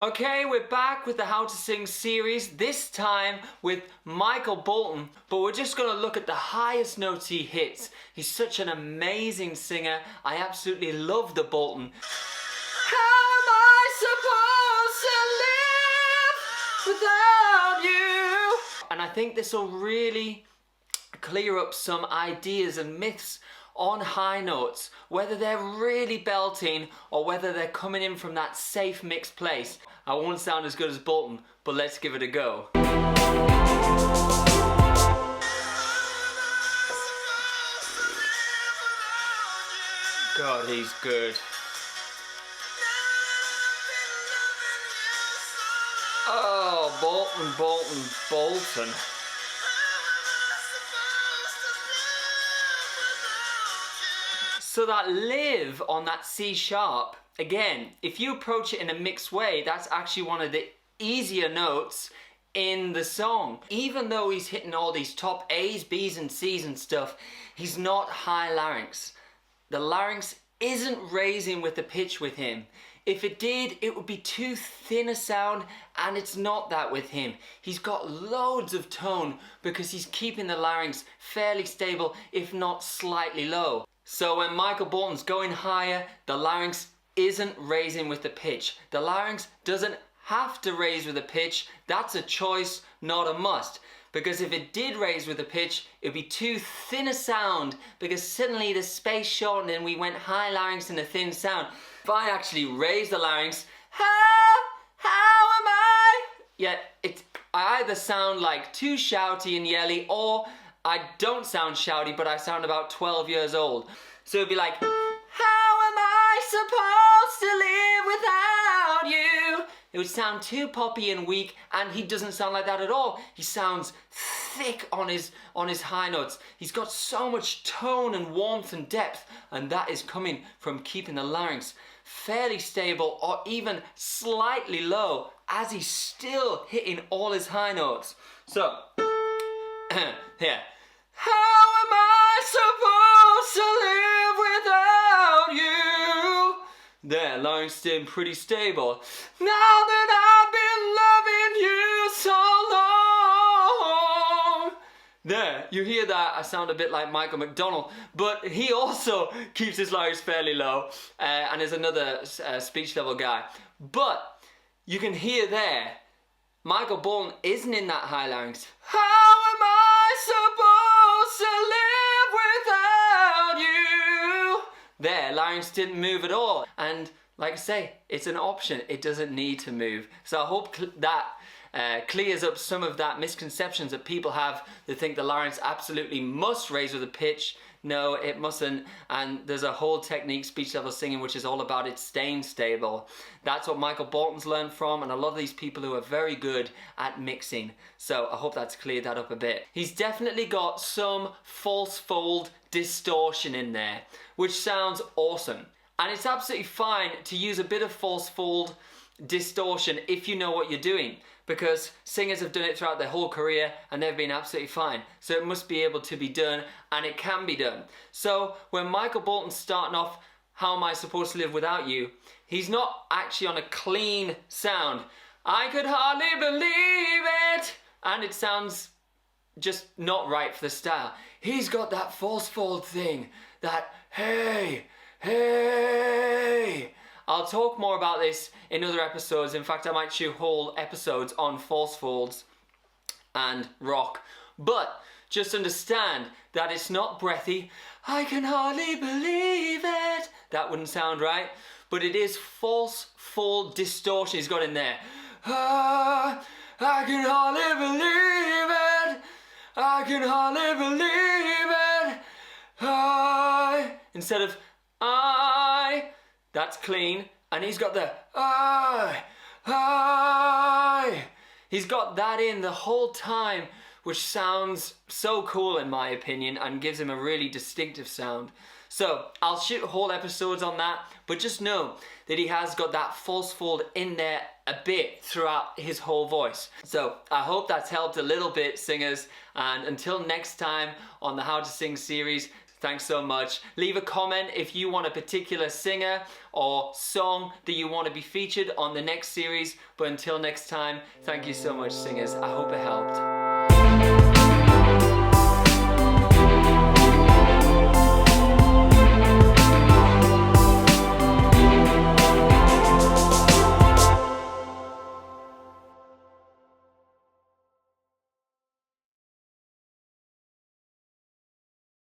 Okay, we're back with the How to Sing series, this time with Michael Bolton, but we're just going to look at the highest notes he hits. He's such an amazing singer. I absolutely love the Bolton. How am I supposed to live without you? And I think this will really clear up some ideas and myths on high notes, whether they're really belting or whether they're coming in from that safe mixed place. I won't sound as good as Bolton, but let's give it a go. God, he's good. Oh, Bolton, Bolton, Bolton. So that live on that C sharp, again, if you approach it in a mixed way, that's actually one of the easier notes in the song. Even though he's hitting all these top A's, B's and C's and stuff, he's not high larynx. The larynx isn't raising with the pitch with him. If it did, it would be too thin a sound, and it's not that with him. He's got loads of tone because he's keeping the larynx fairly stable, if not slightly low. So when Michael Bolton's going higher, the larynx isn't raising with the pitch. The larynx doesn't have to raise with the pitch. That's a choice, not a must. Because if it did raise with the pitch, it'd be too thin a sound, because suddenly the space shortened and we went high larynx and a thin sound. If I actually raise the larynx, how am I? Yeah, I either sound like too shouty and yelly, or I don't sound shouty, but I sound about 12 years old. So it'd be like, how am I supposed to live without you? It would sound too poppy and weak, and he doesn't sound like that at all. He sounds thick on his high notes. He's got so much tone and warmth and depth, and that is coming from keeping the larynx fairly stable or even slightly low as he's still hitting all his high notes. So, yeah. How am I supposed to live without you? There, larynx staying pretty stable. Now that I've been loving you so long. There, you hear that? I sound a bit like Michael McDonald, but he also keeps his larynx fairly low and is another speech level guy. But you can hear there, Michael Bolton isn't in that high larynx. How am I supposed to live without you? There, larynx didn't move at all. And like I say, it's an option. It doesn't need to move. So I hope that clears up some of that misconceptions that people have. They think the larynx absolutely must raise with a pitch. No, it mustn't. And there's a whole technique, speech level singing, which is all about it staying stable. That's what Michael Bolton's learned from, and a lot of these people who are very good at mixing. So I hope that's cleared that up a bit. He's definitely got some false fold distortion in there, which sounds awesome. And it's absolutely fine to use a bit of false fold distortion if you know what you're doing, because singers have done it throughout their whole career and they've been absolutely fine. So it must be able to be done, and it can be done. So when Michael Bolton's starting off, how am I supposed to live without you? He's not actually on a clean sound. I could hardly believe it. And it sounds just not right for the style. He's got that false fold thing, that hey, hey. I'll talk more about this in other episodes. In fact, I might shoot whole episodes on false folds and rock. But just understand that it's not breathy. I can hardly believe it. That wouldn't sound right. But it is false fold distortion he's got in there. I can hardly believe it. I can hardly believe it. Instead of I. That's clean, and he's got the I. He's got that in the whole time, which sounds so cool in my opinion and gives him a really distinctive sound. So I'll shoot whole episodes on that, but just know that he has got that false fold in there a bit throughout his whole voice. So I hope that's helped a little bit, singers, and until next time on the How to Sing series, Thanks so much. Leave a comment if you want a particular singer or song that you want to be featured on the next series. But until next time, thank you so much, singers. I hope it helped.